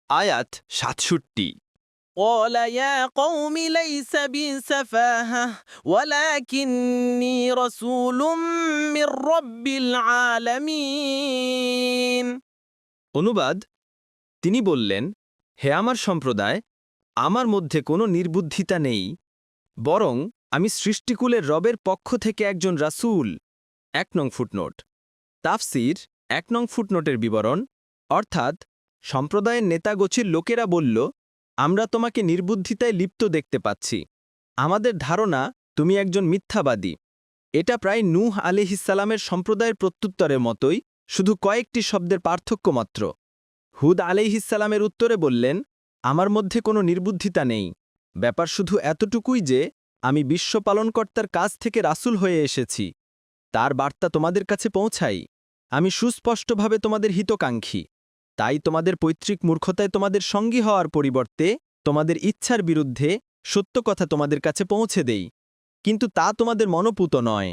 আয়াত ৬৭। قال يا قوم ليس بي سفاهة ولكني رسول من رب العالمين। অনুবাদ, তিনি বললেন, হে আমার সম্প্রদায়, আমার মধ্যে কোনো নির্বুদ্ধিতা নেই, বরং আমি সৃষ্টিকুলের রবের পক্ষ থেকে একজন রাসূল। ১ নং ফুটনোট। তাফসির ১ নং ফুটনোটের বিবরণ, অর্থাৎ সম্প্রদায়ের নেতাগোছির লোকেরা বলল, আমরা তোমাকে নির্বুদ্ধিতায় লিপ্ত দেখতে পাচ্ছি। আমাদের ধারণা তুমি একজন মিথ্যাবাদী। এটা প্রায় নূহ আলাইহিসসালামের সম্প্রদায়ের প্রত্যুত্তরের মতোই, শুধু কয়েকটি শব্দের পার্থক্য মাত্র। হুদ আলাইহিসসালামের উত্তরে বললেন, আমার মধ্যে কোনো নির্বুদ্ধিতা নেই, ব্যাপার শুধু এতটুকুই যে আমি বিশ্বপালনকর্তার কাছ থেকে রাসূল হয়ে এসেছি, তার বার্তা তোমাদের কাছে পৌঁছাই। আমি সুস্পষ্টভাবে তোমাদের হিতকাঙ্ক্ষী, তাই তোমাদের পৈতৃক মূর্খতায় তোমাদের সঙ্গী হওয়ার পরিবর্তে তোমাদের ইচ্ছার বিরুদ্ধে সত্য কথা তোমাদের কাছে পৌঁছে দেই, কিন্তু তা তোমাদের মনোপুত নয়।